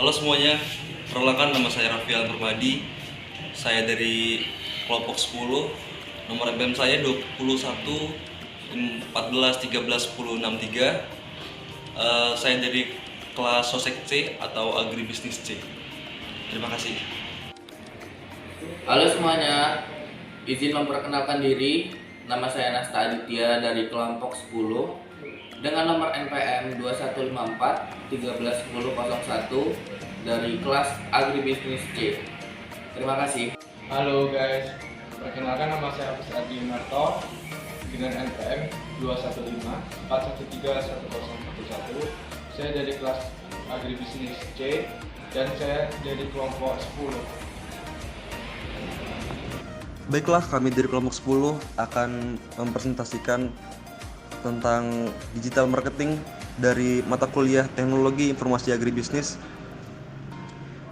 Halo semuanya, perkenalkan nama saya Rafial Permadi. Saya dari kelompok 10. Nomor MPM saya 21 14 13 10 63. Saya dari kelas Sosek C atau Agribisnis C. Terima kasih. Halo semuanya, izin memperkenalkan diri. Nama saya Nasta Aditya dari kelompok 10 dengan nomor NPM 2154 131001 dari kelas Agribisnis C. Terima kasih. Halo guys, perkenalkan nama saya Hafiz Adi Marto dengan NPM 215 4131011. Saya dari kelas Agribisnis C dan saya dari kelompok 10. Baiklah, kami dari kelompok 10 akan mempresentasikan tentang digital marketing dari mata kuliah Teknologi Informasi Agribisnis.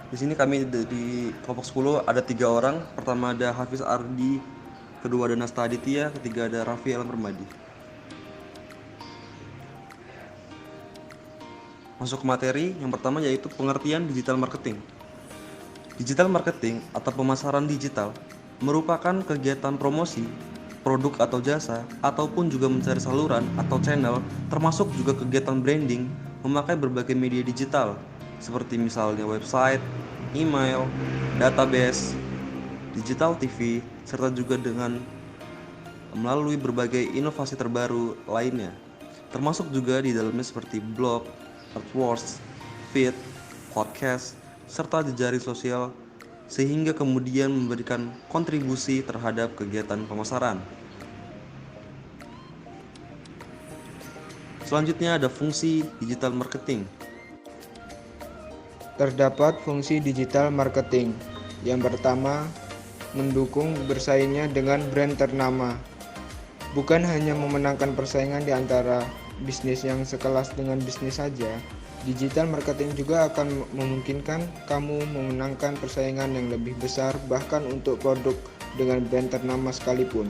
Di sini kami di kelompok 10 ada 3 orang. Pertama ada Hafiz Ardi, kedua ada Nasta Aditya, ketiga ada Rafial Permadi. Masuk ke materi, yang pertama yaitu pengertian digital marketing. Digital marketing atau pemasaran digital merupakan kegiatan promosi, produk atau jasa, ataupun juga mencari saluran atau channel, termasuk juga kegiatan branding memakai berbagai media digital, seperti misalnya website, email, database, digital TV, serta juga dengan melalui berbagai inovasi terbaru lainnya, termasuk juga di dalamnya seperti blog, AdWords, feed, podcast, serta jejaring sosial, sehingga kemudian memberikan kontribusi terhadap kegiatan pemasaran. Selanjutnya ada fungsi digital marketing. Terdapat fungsi digital marketing. Yang pertama, mendukung bersaingnya dengan brand ternama. Bukan hanya memenangkan persaingan di antara bisnis yang sekelas dengan bisnis saja, digital marketing juga akan memungkinkan kamu memenangkan persaingan yang lebih besar, bahkan untuk produk dengan brand ternama sekalipun.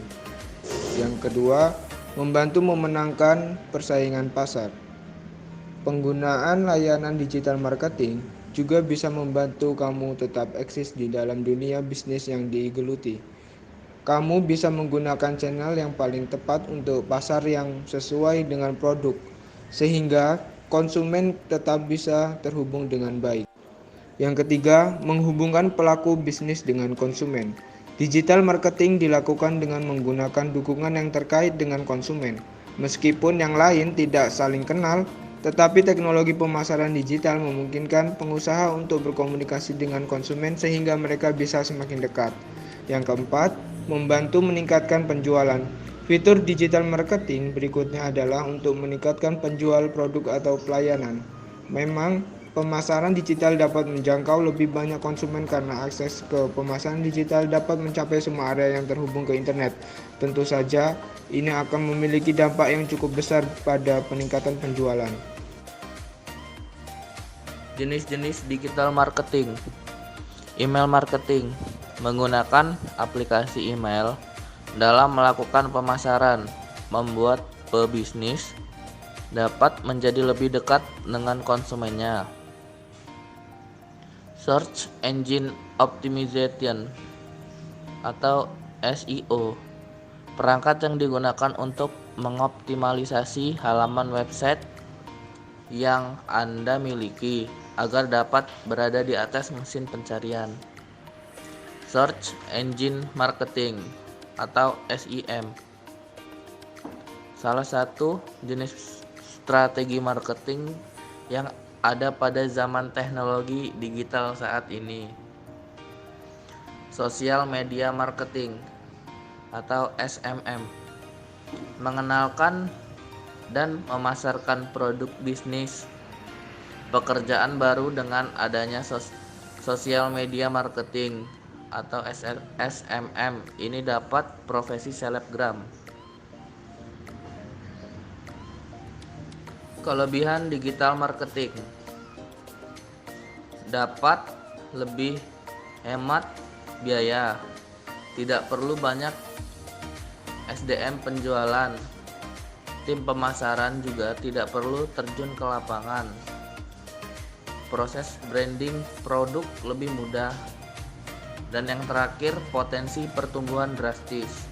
Yang kedua, membantu memenangkan persaingan pasar. Penggunaan layanan digital marketing juga bisa membantu kamu tetap eksis di dalam dunia bisnis yang digeluti. Kamu bisa menggunakan channel yang paling tepat untuk pasar yang sesuai dengan produk, sehingga konsumen tetap bisa terhubung dengan baik. Yang ketiga, menghubungkan pelaku bisnis dengan konsumen. Digital marketing dilakukan dengan menggunakan dukungan yang terkait dengan konsumen. Meskipun yang lain tidak saling kenal, tetapi teknologi pemasaran digital memungkinkan pengusaha untuk berkomunikasi dengan konsumen sehingga mereka bisa semakin dekat. Yang keempat, membantu meningkatkan penjualan. Fitur digital marketing berikutnya adalah untuk meningkatkan penjual produk atau pelayanan. Memang, pemasaran digital dapat menjangkau lebih banyak konsumen karena akses ke pemasaran digital dapat mencapai semua area yang terhubung ke internet. Tentu saja, ini akan memiliki dampak yang cukup besar pada peningkatan penjualan. Jenis-jenis digital marketing. Email marketing menggunakan aplikasi email dalam melakukan pemasaran, membuat pebisnis dapat menjadi lebih dekat dengan konsumennya. Search Engine Optimization atau SEO, perangkat yang digunakan untuk mengoptimalisasi halaman website yang Anda miliki agar dapat berada di atas mesin pencarian. Search Engine Marketing atau SEM, salah satu jenis strategi marketing yang ada pada zaman teknologi digital saat ini. Social Media Marketing atau SMM, mengenalkan dan memasarkan produk bisnis. Pekerjaan baru dengan adanya sosial media marketing atau SMM ini dapat profesi selebgram. Kelebihan digital marketing: dapat lebih hemat biaya, tidak perlu banyak SDM penjualan, tim pemasaran juga tidak perlu terjun ke lapangan. proses branding produk lebih mudah. Dan yang terakhir, potensi pertumbuhan drastis.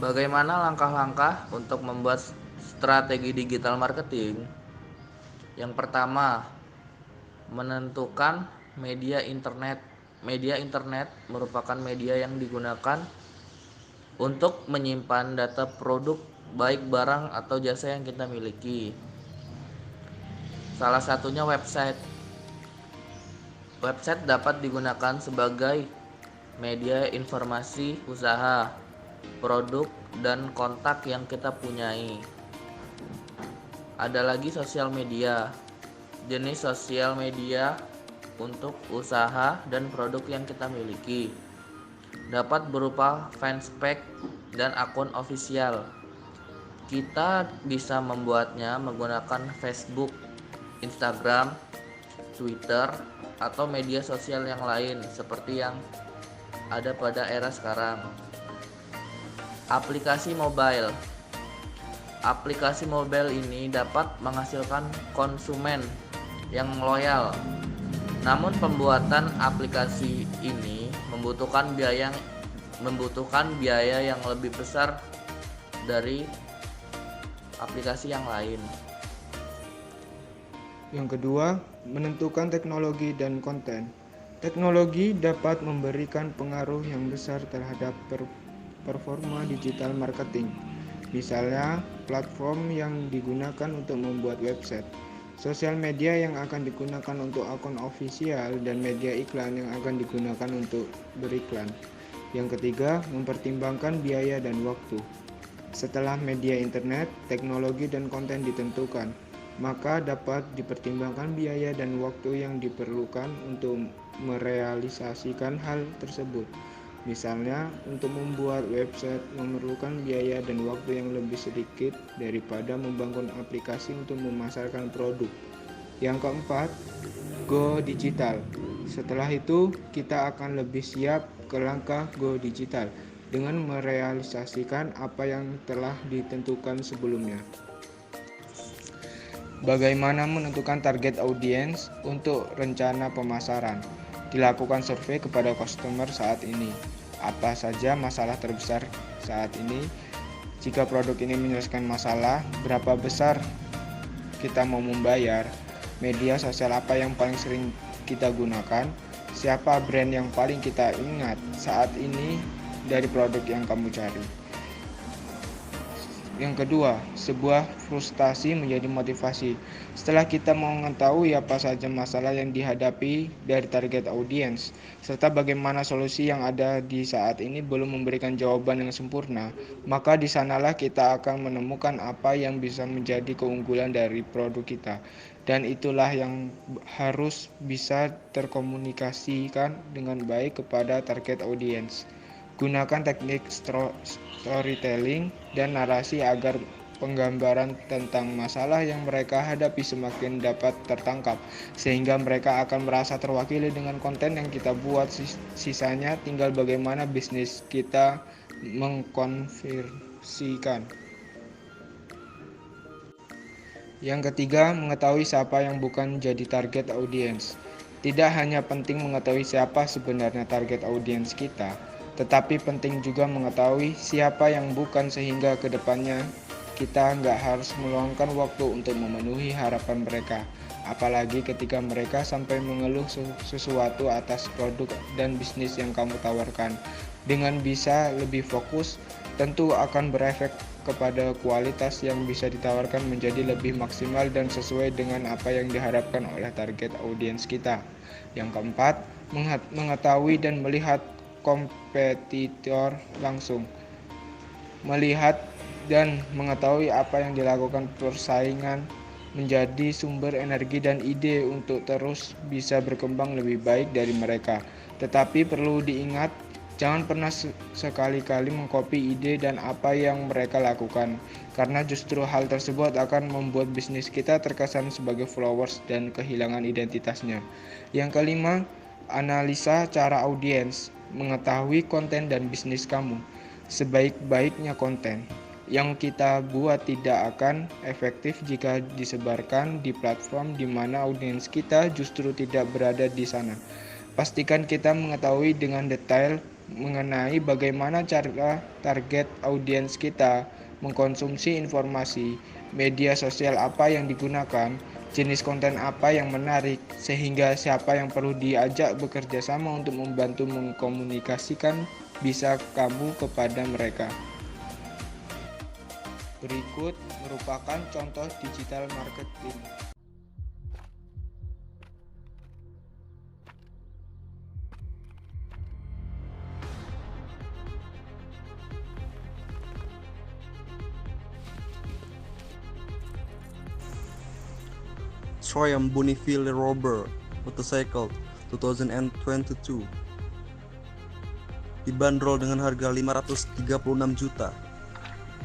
Bagaimana langkah-langkah untuk membuat strategi digital marketing? Yang pertama, menentukan media internet. Media internet merupakan media yang digunakan untuk menyimpan data produk, baik barang atau jasa yang kita miliki. Salah satunya website. Website dapat digunakan sebagai media informasi usaha, produk, dan kontak yang kita punyai. Ada lagi sosial media. Jenis sosial media untuk usaha dan produk yang kita miliki dapat berupa fanspage dan akun ofisial. Kita bisa membuatnya menggunakan Facebook, Instagram, Twitter, atau media sosial yang lain seperti yang ada pada era sekarang. Aplikasi mobile. Aplikasi mobile ini dapat menghasilkan konsumen yang loyal. Namun pembuatan aplikasi ini membutuhkan biaya yang lebih besar dari aplikasi yang lain. Yang kedua, menentukan teknologi dan konten. Teknologi dapat memberikan pengaruh yang besar terhadap performa digital marketing. Misalnya, platform yang digunakan untuk membuat website, sosial media yang akan digunakan untuk akun ofisial, dan media iklan yang akan digunakan untuk beriklan. Yang ketiga, mempertimbangkan biaya dan waktu. Setelah media internet, teknologi, dan konten ditentukan, maka dapat dipertimbangkan biaya dan waktu yang diperlukan untuk merealisasikan hal tersebut. Misalnya, untuk membuat website memerlukan biaya dan waktu yang lebih sedikit daripada membangun aplikasi untuk memasarkan produk. Yang keempat, go digital. Setelah itu, kita akan lebih siap ke langkah go digital dengan merealisasikan apa yang telah ditentukan sebelumnya. Bagaimana menentukan target audiens untuk rencana pemasaran? Dilakukan survei kepada customer saat ini. Apa saja masalah terbesar saat ini? Jika produk ini menyelesaikan masalah, berapa besar kita mau membayar? Media sosial apa yang paling sering kita gunakan? Siapa brand yang paling kita ingat saat ini dari produk yang kamu cari? Yang kedua, sebuah frustasi menjadi motivasi. Setelah kita mengetahui apa saja masalah yang dihadapi dari target audiens, serta bagaimana solusi yang ada di saat ini belum memberikan jawaban yang sempurna, maka di sanalah kita akan menemukan apa yang bisa menjadi keunggulan dari produk kita. Dan itulah yang harus bisa terkomunikasikan dengan baik kepada target audiens. Gunakan teknik storytelling dan narasi agar penggambaran tentang masalah yang mereka hadapi semakin dapat tertangkap, sehingga mereka akan merasa terwakili dengan konten yang kita buat. Sisanya tinggal bagaimana bisnis kita mengkonversikan. Yang ketiga, mengetahui siapa yang bukan jadi target audiens. Tidak hanya penting mengetahui siapa sebenarnya target audiens kita, tetapi penting juga mengetahui siapa yang bukan, sehingga ke depannya kita nggak harus meluangkan waktu untuk memenuhi harapan mereka. Apalagi ketika mereka sampai mengeluh sesuatu atas produk dan bisnis yang kamu tawarkan. Dengan bisa lebih fokus, tentu akan berefek kepada kualitas yang bisa ditawarkan menjadi lebih maksimal dan sesuai dengan apa yang diharapkan oleh target audiens kita. Yang keempat, mengetahui dan melihat kompetitor langsung. Melihat dan mengetahui apa yang dilakukan persaingan menjadi sumber energi dan ide untuk terus bisa berkembang lebih baik dari mereka. Tetapi perlu diingat, jangan pernah sekali-kali mengcopy ide dan apa yang mereka lakukan, karena justru hal tersebut akan membuat bisnis kita terkesan sebagai followers dan kehilangan identitasnya. Yang kelima, analisa cara audiens. Mengetahui konten dan bisnis kamu. Sebaik-baiknya konten. yang kita buat tidak akan efektif jika disebarkan di platform di mana audiens kita justru tidak berada di sana. Pastikan kita mengetahui dengan detail mengenai bagaimana cara target audiens kita mengkonsumsi informasi, media sosial apa yang digunakan, jenis konten apa yang menarik, sehingga siapa yang perlu diajak bekerja sama untuk membantu mengkomunikasikan bisa kamu kepada mereka. Berikut merupakan contoh digital marketing. Triumph Bonneville Robber Motorcycle 2022 dibanderol dengan harga 536 juta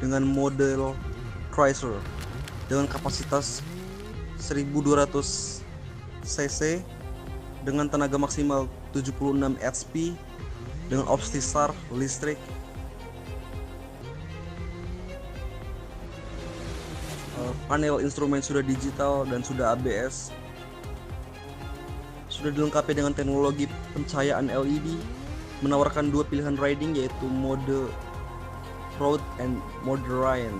dengan model Chrysler dengan kapasitas 1200 cc dengan tenaga maksimal 76 HP dengan opsi start listrik. Panel instrumen sudah digital dan sudah ABS. Sudah dilengkapi dengan teknologi pencahayaan LED, menawarkan dua pilihan riding yaitu mode Road and mode Ryan.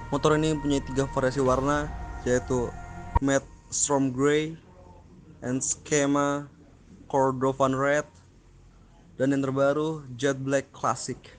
Motor ini mempunyai 3 variasi warna yaitu Matte Storm Grey and Schema Cordovan Red dan yang terbaru Jet Black Classic.